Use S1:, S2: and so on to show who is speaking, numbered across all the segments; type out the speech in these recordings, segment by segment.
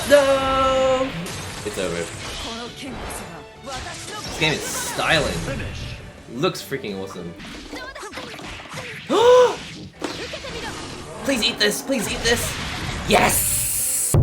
S1: No! It's over. This game is styling. Looks freaking awesome. Please eat this! Please eat this! Yes!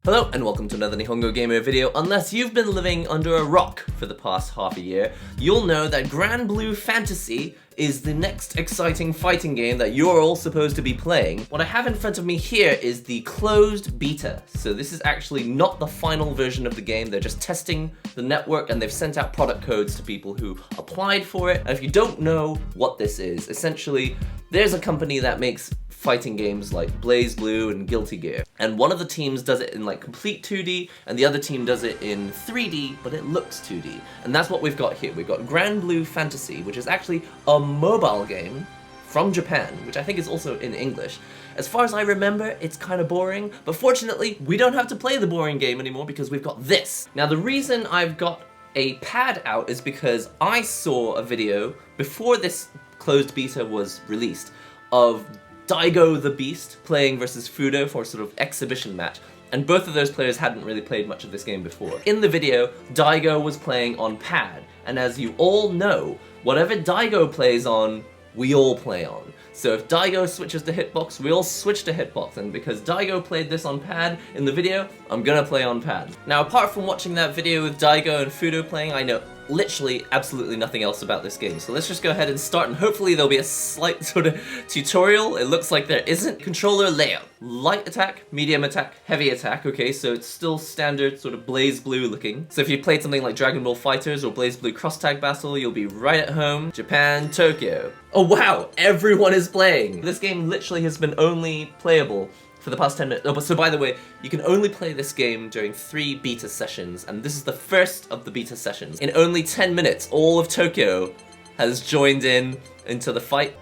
S1: Hello and welcome to another NihongoGamer video. Unless you've been living under a rock for the past half a year, you'll know that GRANBLUE Fantasy is the next exciting fighting game that you're all supposed to be playing. What I have in front of me here is the closed beta. So this is actually not the final version of the game. They're just testing the network and they've sent out product codes to people who applied for it. And if you don't know what this is, essentially there's a company that makes fighting games like Blazblue and Guilty Gear. And one of the teams does it in like complete 2D and the other team does it in 3D, but it looks 2D. And that's what we've got here. We've got GRANBLUE Fantasy, which is actually a mobile game from Japan, which I think is also in English. As far as I remember, it's kind of boring, but fortunately, we don't have to play the boring game anymore because we've got this. Now, the reason I've got a pad out is because I saw a video before this closed beta was released of Daigo the Beast playing versus Fudo for a sort of exhibition match, and both of those players hadn't really played much of this game before. In the video, Daigo was playing on pad, and as you all know, whatever Daigo plays on, we all play on. So if Daigo switches to hitbox, we all switch to hitbox, and because Daigo played this on pad in the video, I'm gonna play on pad. Now, apart from watching that video with Daigo and Fudo playing, I know literally absolutely nothing else about this game. So let's just go ahead and start, and hopefully there'll be a slight sort of tutorial. It looks like there isn't. Controller layout. Light attack, medium attack, heavy attack. Okay, so it's still standard sort of Blazblue looking. So if you played something like Dragon Ball FighterZ or Blazblue Cross Tag Battle, you'll be right at home. Japan, Tokyo. Oh wow, everyone is playing. This game literally has been only playable for the past 10 minutes. Oh, but so by the way, you can only play this game during 3 beta sessions, and this is the first of the beta sessions. In only 10 minutes, all of Tokyo has joined into the fight.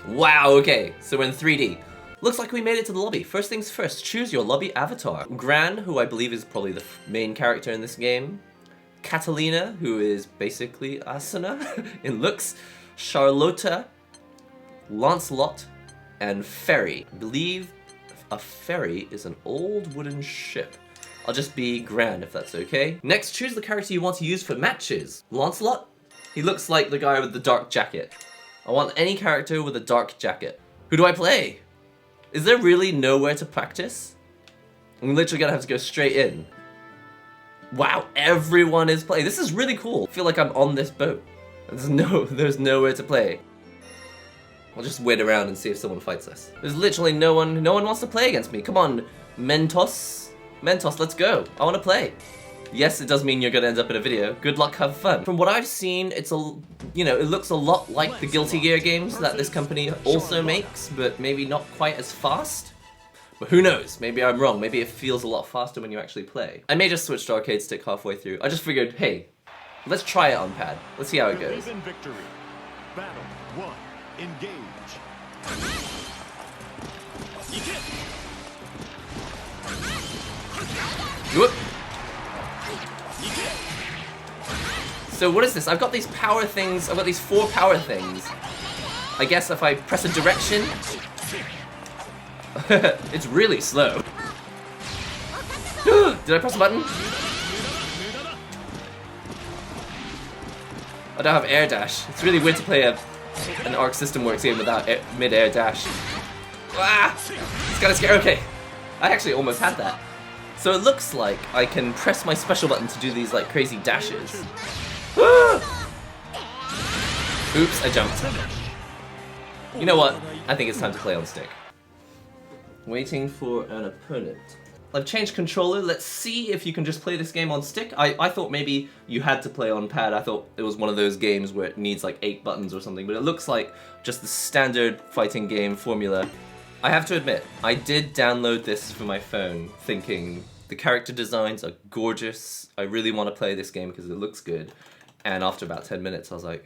S1: Wow, okay, so we're in 3D. Looks like we made it to the lobby. First things first, choose your lobby avatar. Gran, who I believe is probably the main character in this game. Catalina, who is basically Asuna in looks. Charlotta, Lancelot, and Ferry. I believe a ferry is an old wooden ship. I'll just be Gran if that's okay. Next, choose the character you want to use for matches. Lancelot? He looks like the guy with the dark jacket. I want any character with a dark jacket. Who do I play? Is there really nowhere to practice? I'm literally gonna have to go straight in. Wow, everyone is playing. This is really cool. I feel like I'm on this boat. There's nowhere to play. I'll just wait around and see if someone fights us. There's literally no one wants to play against me. Come on, Mentos, let's go. I want to play. Yes, it does mean you're gonna end up in a video. Good luck, have fun. From what I've seen, it looks a lot like the Guilty Gear games that this company also makes, but maybe not quite as fast. But who knows? Maybe I'm wrong. Maybe it feels a lot faster when you actually play. I may just switch to arcade stick halfway through. I just figured, hey, let's try it on pad. Let's see how it goes.
S2: Battle 1. Engage.
S1: Whoop. So what is this? I've got these power things. I've got these 4 power things. I guess if I press a direction, it's really slow. Did I press a button? I don't have air dash. It's really weird to play an arcsystemworks game without mid-air dash. Ah! It's kinda scary. Okay. I actually almost had that. So it looks like I can press my special button to do these like crazy dashes. Ah! Oops, I jumped. You know what? I think it's time to play on stick. Waiting for an opponent. I've changed controller. Let's see if you can just play this game on stick. I thought maybe you had to play on pad. I thought it was one of those games where it needs like 8 buttons or something, but it looks like just the standard fighting game formula. I have to admit, I did download this for my phone thinking the character designs are gorgeous. I really want to play this game because it looks good. And after about 10 minutes, I was like,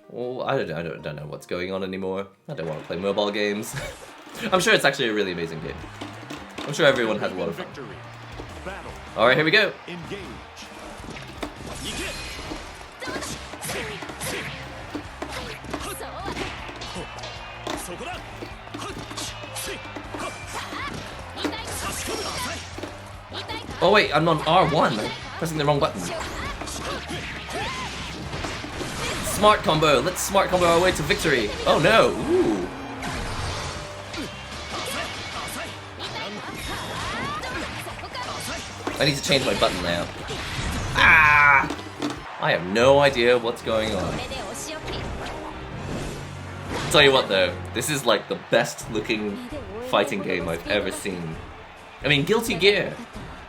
S1: well, I don't know what's going on anymore. I don't want to play mobile games. I'm sure it's actually a really amazing game. I'm sure everyone had a lot of fun. Alright, here we go. Oh wait, I'm on R1. I'm pressing the wrong button. Smart combo. Let's smart combo our way to victory. Oh no. Ooh. I need to change my button layout. Ah! I have no idea what's going on. I'll tell you what though, this is like the best looking fighting game I've ever seen. I mean, Guilty Gear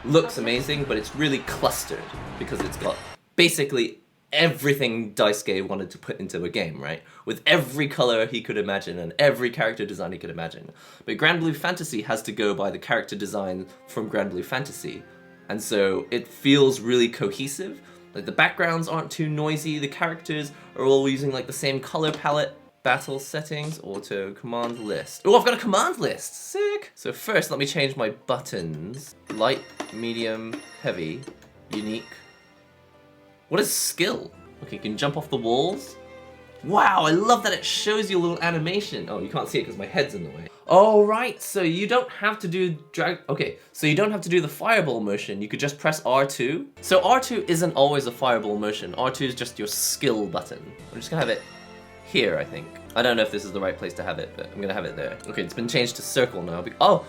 S1: looks amazing, but it's really clustered because it's got basically everything Daisuke wanted to put into a game, right? With every color he could imagine and every character design he could imagine. But GRANBLUE Fantasy has to go by the character design from GRANBLUE Fantasy. And so it feels really cohesive. Like the backgrounds aren't too noisy, the characters are all using like the same color palette. Battle settings, auto, command list. Oh, I've got a command list, sick! So first, let me change my buttons. Light, medium, heavy, unique. What is skill? Okay, you can jump off the walls. Wow, I love that it shows you a little animation. Oh, you can't see it because my head's in the way. Oh, right, so you don't have to do okay, so you don't have to do the fireball motion. You could just press R2. So R2 isn't always a fireball motion. R2 is just your skill button. I'm just gonna have it here, I think. I don't know if this is the right place to have it, but I'm gonna have it there. Okay, it's been changed to circle now. Oh,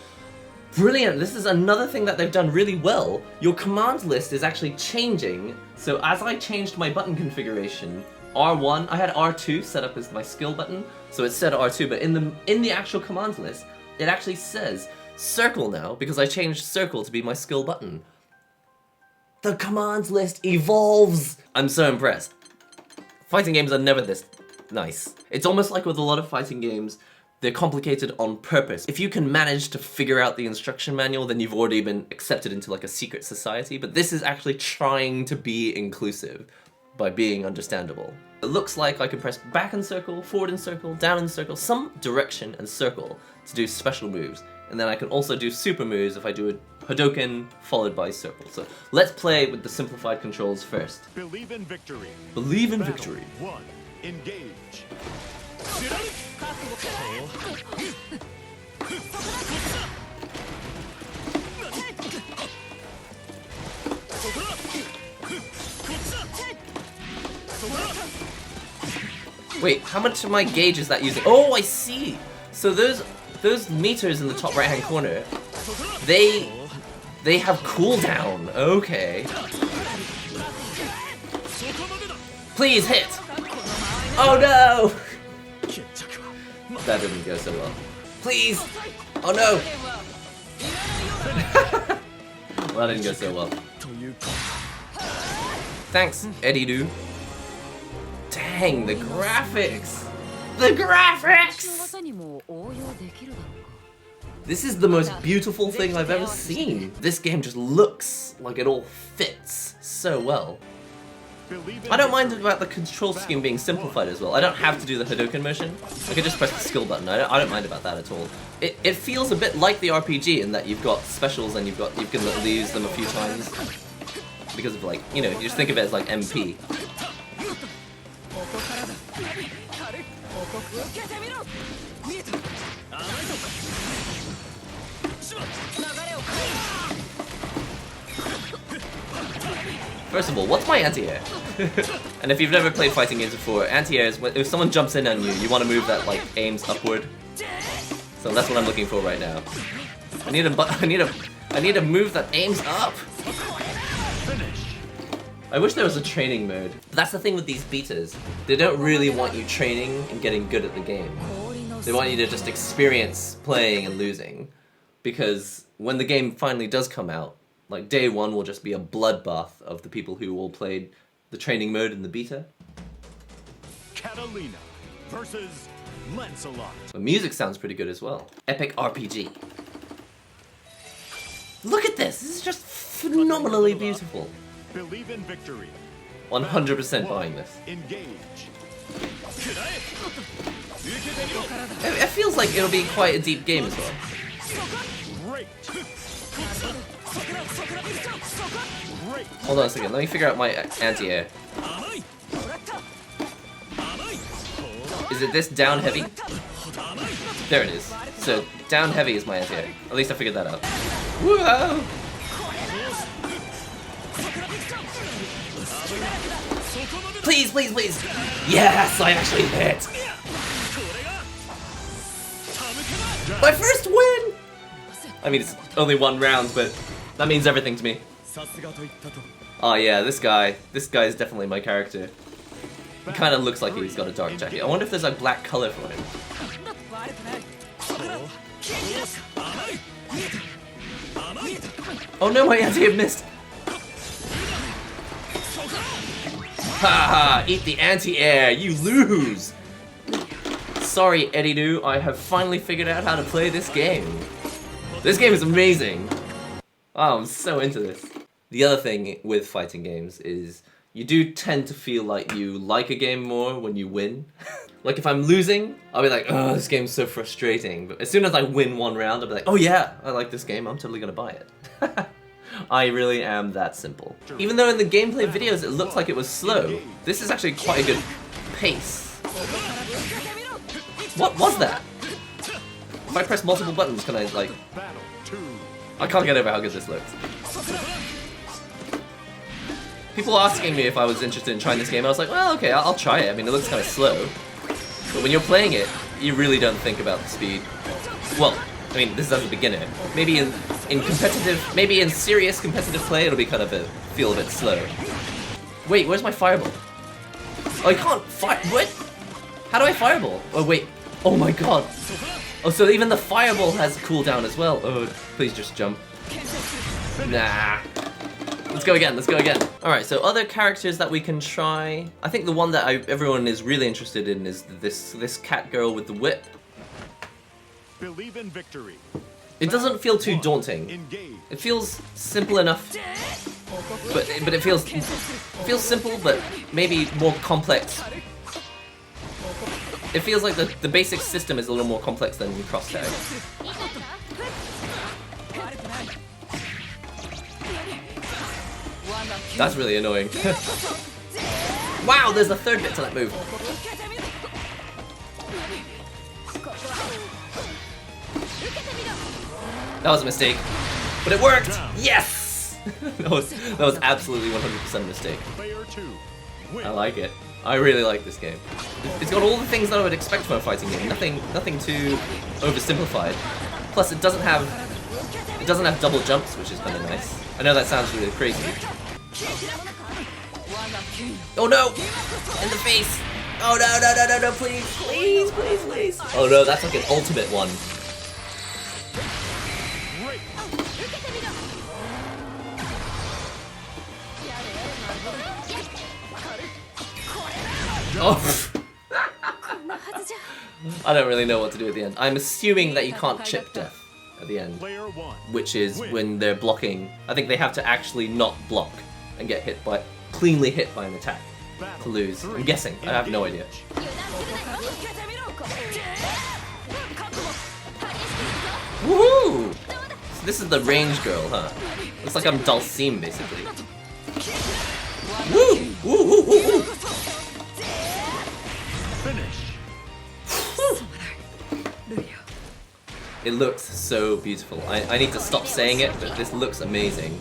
S1: brilliant! This is another thing that they've done really well. Your command list is actually changing. So as I changed my button configuration, R1, I had R2 set up as my skill button, so it said R2, but in the actual command list, it actually says circle now, because I changed circle to be my skill button. The command list evolves! I'm so impressed. Fighting games are never this nice. It's almost like with a lot of fighting games, they're complicated on purpose. If you can manage to figure out the instruction manual, then you've already been accepted into like a secret society, but this is actually trying to be inclusive by being understandable. It looks like I can press back and circle, forward and circle, down and circle, some direction and circle to do special moves. And then I can also do super moves if I do a Hadoken followed by circle. So let's play with the simplified controls first.
S2: Believe in victory.
S1: Believe in
S2: Battle
S1: victory.
S2: 1. Engage.
S1: Wait, how much of my gauge is that using? Oh, I see! So those meters in the top right hand corner, they have cooldown. Okay. Please hit! Oh no! That didn't go so well. Please! Oh no! Well, that didn't go so well. Thanks, Eddie Doo. Dang, the graphics! The graphics! This is the most beautiful thing I've ever seen. This game just looks like it all fits so well. I don't mind about the control scheme being simplified as well. I don't have to do the Hadoken motion. I can just press the skill button. I don't mind about that at all. It feels a bit like the RPG in that you've got specials and you can use them a few times. Because of like, you know, you just think of it as like MP. First of all, what's my anti-air? And if you've never played fighting games before, anti-air is when, if someone jumps in on you, you want to move that like aims upward. So that's what I'm looking for right now. I need a move that aims up. I wish there was a training mode. But that's the thing with these betas. They don't really want you training and getting good at the game. They want you to just experience playing and losing. Because when the game finally does come out, like day one will just be a bloodbath of the people who all played the training mode in the beta.
S2: Catalina versus Lancelot.
S1: The music sounds pretty good as well. Epic RPG. Look at this! This is just phenomenally beautiful.
S2: Believe in victory.
S1: 100% buying this.
S2: Engage.
S1: It feels like it'll be quite a deep game as well.
S2: Great. Great.
S1: Hold on a second, let me figure out my anti-air. Is it this down heavy? There it is. So down heavy is my anti-air. At least I figured that out. Whoa! Please, please, please. Yes, I actually hit. My first win. I mean, it's only one round, but that means everything to me. Oh yeah, this guy is definitely my character. He kind of looks like he's got a dark jacket. I wonder if there's a black color for him. Oh no, my anti-hit missed! Haha, eat the anti-air, you lose! Sorry, Eddie Doo, I have finally figured out how to play this game. This game is amazing! Oh, I'm so into this. The other thing with fighting games is you do tend to feel like you like a game more when you win. Like if I'm losing, I'll be like, oh, this game's so frustrating. But as soon as I win one round, I'll be like, oh yeah, I like this game, I'm totally gonna buy it. I really am that simple. Even though in the gameplay videos it looked like it was slow, this is actually quite a good pace. What was that? If I press multiple buttons, can I like... I can't get over how good this looks. People asking me if I was interested in trying this game, I was like, well, okay, I'll try it. I mean, it looks kind of slow. But when you're playing it, you really don't think about the speed. Well, I mean, this is as a beginner. Maybe in competitive, maybe in serious competitive play, it'll be kind of feel a bit slow. Wait, where's my fireball? Oh, I can't fire. What? How do I fireball? Oh wait. Oh my god. Oh, so even the fireball has cooldown as well. Oh, please just jump. Nah. Let's go again. Let's go again. All right. So other characters that we can try. I think the one that everyone is really interested in is this cat girl with the whip.
S2: Believe in victory.
S1: It doesn't feel too daunting. It feels simple enough, but it feels simple, but maybe more complex. It feels like the basic system is a little more complex than cross tag. That's really annoying. Wow, there's a third bit to that move. That was a mistake, but it worked! Yes! that was absolutely 100% a mistake. I like it. I really like this game. It's got all the things that I would expect from a fighting game. Nothing too oversimplified. Plus, it doesn't have double jumps, which is kind of nice. I know that sounds really crazy. Oh no! In the face! Oh no! Please! Oh no, that's like an ultimate one. Oh. I don't really know what to do at the end. I'm assuming that you can't chip death at the end, which is when they're blocking. I think they have to actually not block and get cleanly hit by an attack to lose. I'm guessing. I have no idea. Woohoo! So this is the range girl, huh? Looks like I'm Dulcine, basically. Woo! Woo! It looks so beautiful. I need to stop saying it, but this looks amazing.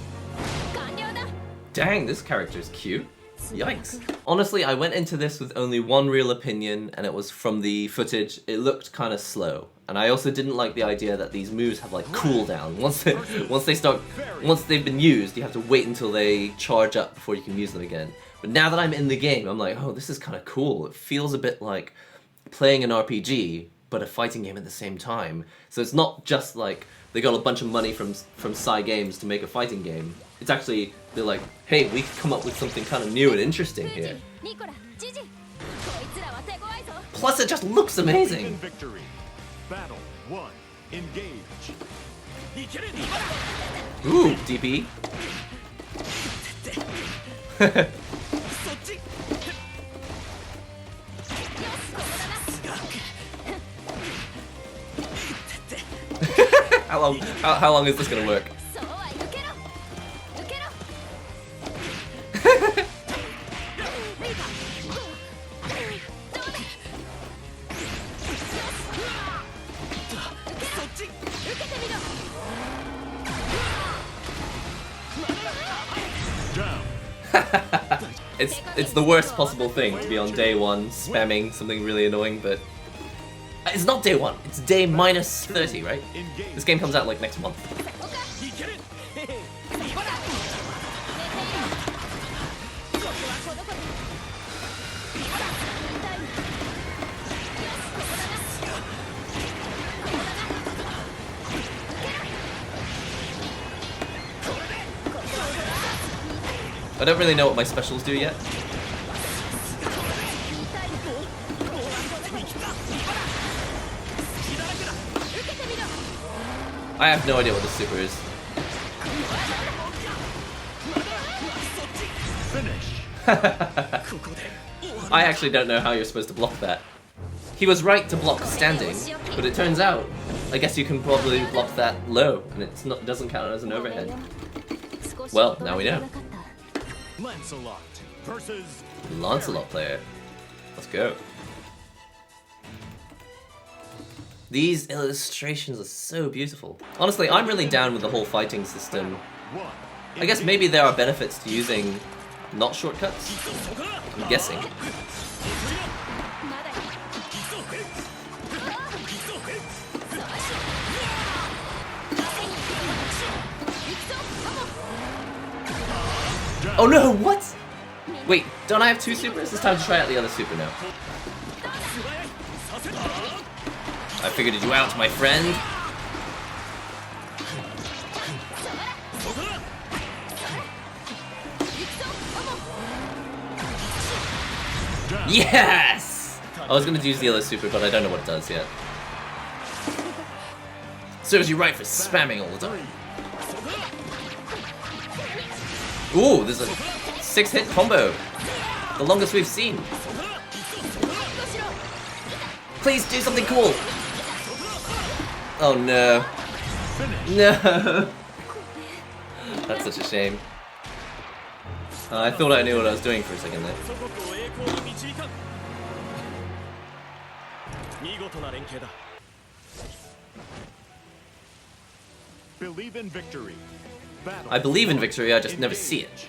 S1: Dang, this character's cute. Yikes. Honestly, I went into this with only one real opinion, and it was from the footage. It looked kind of slow. And I also didn't like the idea that these moves have like cooldown. Once they've been used, you have to wait until they charge up before you can use them again. But now that I'm in the game, I'm like, oh, this is kind of cool. It feels a bit like playing an RPG, but a fighting game at the same time. So it's not just like they got a bunch of money from Psy Games to make a fighting game. It's actually, they're like, hey, we can come up with something kind of new and interesting here. Plus it just looks amazing.
S2: Battle 1. Engage.
S1: Ooh, DP. How long is this gonna work? It's the worst possible thing to be on day 1 spamming something really annoying, but it's not day 1. It's day minus 30, right? This game comes out like next month. I don't really know what my specials do yet. I have no idea what the super is. I actually don't know how you're supposed to block that. He was right to block standing, but it turns out, I guess you can probably block that low, and it doesn't count as an overhead. Well, now we know.
S2: Lancelot versus
S1: Lancelot player. Let's go. These illustrations are so beautiful. Honestly, I'm really down with the whole fighting system. I guess maybe there are benefits to using not shortcuts. I'm guessing. Oh no, what? Wait, don't I have 2 supers? It's time to try out the other super now. I figured you out, my friend. Yes! I was gonna use the other super, but I don't know what it does yet. Serves you right for spamming all the time. Ooh, there's a 6-hit combo. The longest we've seen. Please do something cool. Oh no. No. That's such a shame. I thought I knew what I was doing for a second there.
S2: Believe in victory.
S1: I believe in victory, I just never see it.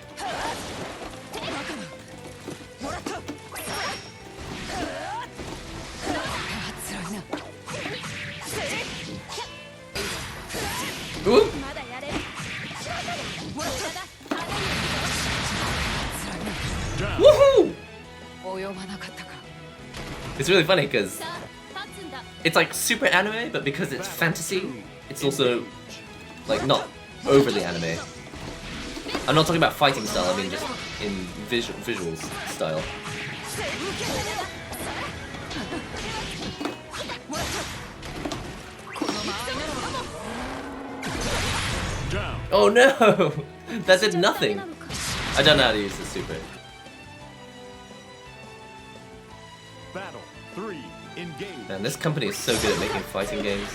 S1: Ooh. Woohoo! It's really funny because it's like super anime, but because it's fantasy, it's also like not overly anime. I'm not talking about fighting style, I mean just in visuals style. Oh no! That did nothing! I don't know how to use this super.
S2: Battle 3, engage.
S1: Man, this company is so good at making fighting games.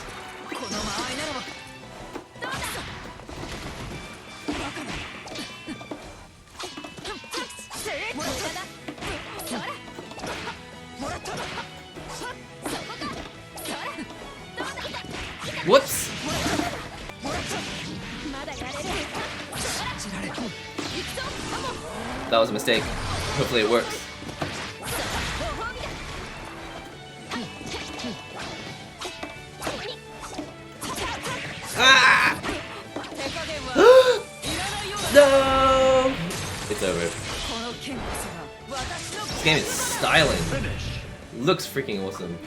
S1: Whoops! That was a mistake. Hopefully it works. Ah! No! It's over. This game is styling. Looks freaking awesome.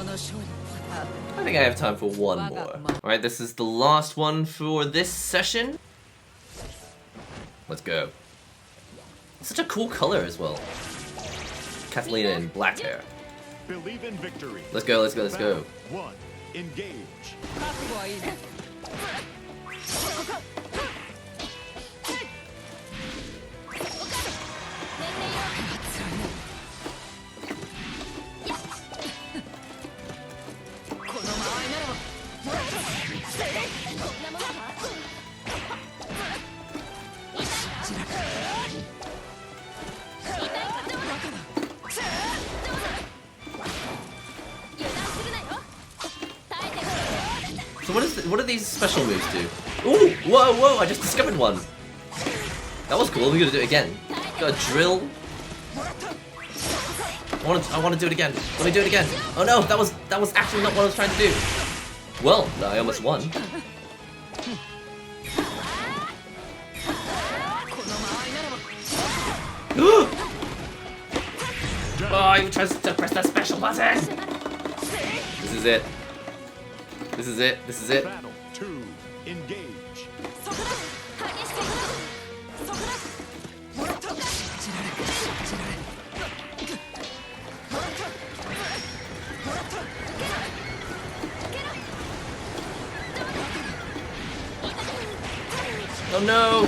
S1: I think I have time for one more. Alright, this is the last one for this session. Let's go. Such a cool color as well. Catalina in black hair.
S2: Believe in victory.
S1: Let's go, let's go, let's go.
S2: 1, engage.
S1: So what do these special moves do? Ooh, whoa, whoa, I just discovered one. That was cool, we gotta do it again. Got a drill. I want to do it again. Let me do it again. Oh no, that was actually not what I was trying to do. Well, I almost won. Oh, he tries to press that special button. This is it. This is it. This is it.
S2: Battle 2, engage.
S1: Oh no!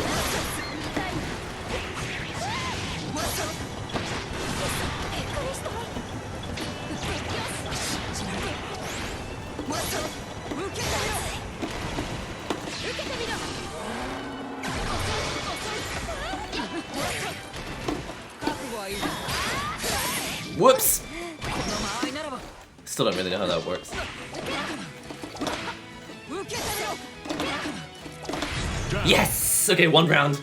S1: Whoops! Still don't really know how that works. Yes! Okay, one round.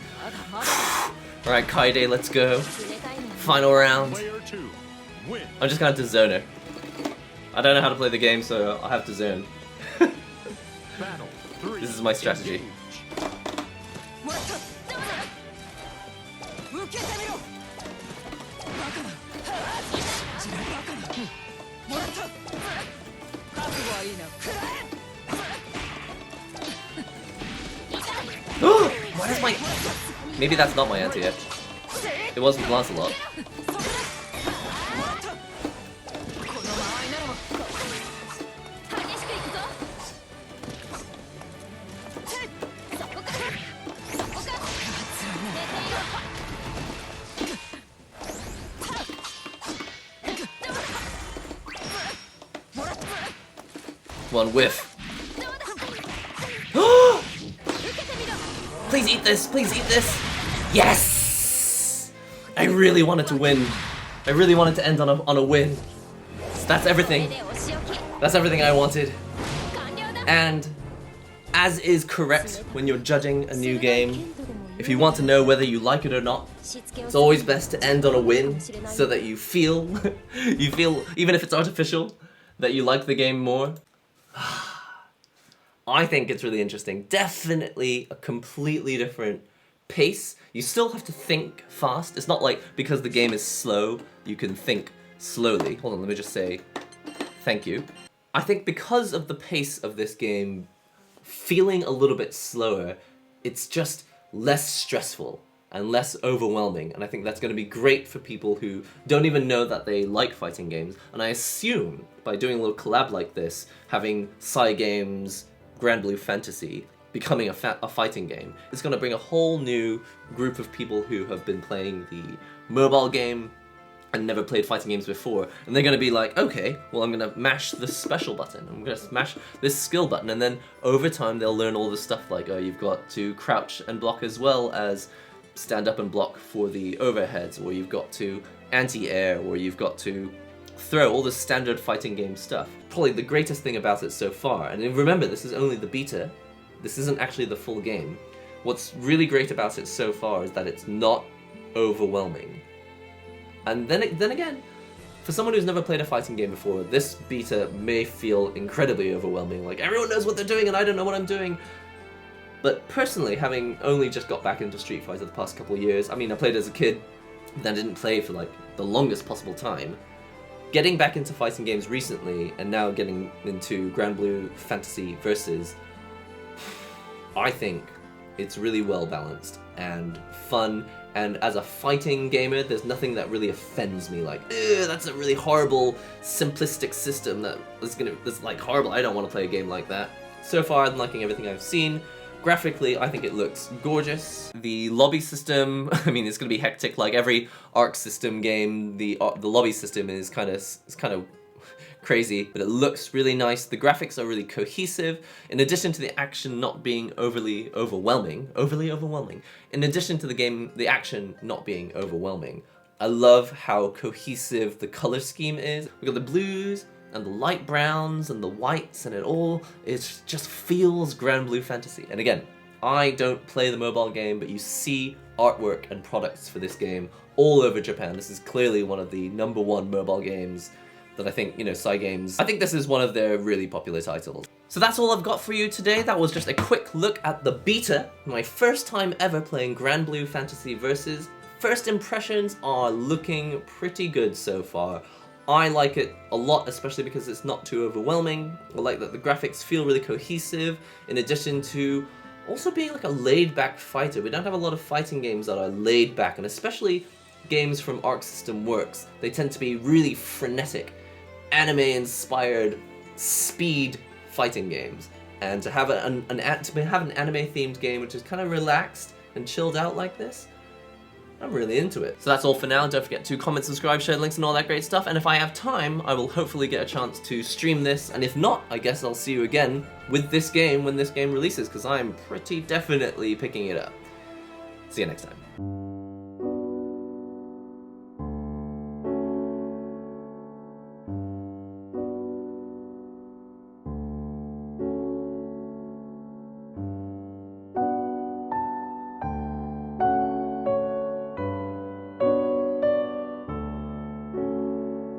S1: Alright, Kaide, let's go. Final round.
S2: Player 2, win.
S1: I'm just gonna have to zone her. I don't know how to play the game, so I'll have to zone.
S2: Battle 3.
S1: This is my strategy.
S2: engage.
S1: Why does my... Maybe that's not my anti yet. It wasn't Lancelot. One whiff. Please eat this! Please eat this! Yes! I really wanted to win. I really wanted to end on a win. So that's everything. That's everything I wanted. And as is correct when you're judging a new game, if you want to know whether you like it or not, it's always best to end on a win so that you feel, even if it's artificial, that you like the game more. I think it's really interesting. Definitely a completely different pace. You still have to think fast. It's not like because the game is slow, you can think slowly. Hold on, let me just say thank you. I think because of the pace of this game feeling a little bit slower, it's just less stressful and less overwhelming. And I think that's going to be great for people who don't even know that they like fighting games. And I assume by doing a little collab like this, having Cygames, GRANBLUE Fantasy becoming a fighting game, it's going to bring a whole new group of people who have been playing the mobile game and never played fighting games before, and they're going to be like, okay, well I'm going to mash this special button, I'm going to smash this skill button, and then over time they'll learn all this stuff like, oh, you've got to crouch and block as well as stand up and block for the overheads, or you've got to anti-air, or you've got to throw, all the standard fighting game stuff. Probably the greatest thing about it so far, and remember, this is only the beta, this isn't actually the full game. What's really great about it so far is that it's not overwhelming. And then again, for someone who's never played a fighting game before, this beta may feel incredibly overwhelming, like everyone knows what they're doing and I don't know what I'm doing. But personally, having only just got back into Street Fighter the past couple of years, I mean, I played as a kid, then didn't play for like the longest possible time. Getting back into fighting games recently, and now getting into GRANBLUE Fantasy Versus, I think it's really well balanced and fun, and as a fighting gamer, there's nothing that really offends me, like, ew, that's a really horrible, simplistic system that's like horrible, I don't want to play a game like that. So far, I'm liking everything I've seen. Graphically, I think it looks gorgeous. The lobby system, I mean, it's gonna be hectic like every Arc System game. The lobby system is kind of crazy, but it looks really nice. The graphics are really cohesive. In addition to the action not being overly overwhelming, in addition to the action not being overwhelming, I love how cohesive the color scheme is. We've got the blues, and the light browns and the whites, and it just feels GRANBLUE Fantasy. And again, I don't play the mobile game, but you see artwork and products for this game all over Japan. This is clearly one of the #1 mobile games that I think, Cygames, I think this is one of their really popular titles. So that's all I've got for you today. That was just a quick look at the beta, my first time ever playing GRANBLUE Fantasy Versus. First impressions are looking pretty good so far. I like it a lot, especially because it's not too overwhelming. I like that the graphics feel really cohesive, in addition to also being like a laid-back fighter. We don't have a lot of fighting games that are laid back, and especially games from ArcsystemWorks. They tend to be really frenetic, anime-inspired speed fighting games. And to have an anime-themed game which is kind of relaxed and chilled out like this, I'm really into it. So that's all for now. Don't forget to comment, subscribe, share links and all that great stuff. And if I have time, I will hopefully get a chance to stream this. And if not, I guess I'll see you again with this game when this game releases, because I'm pretty definitely picking it up. See you next time.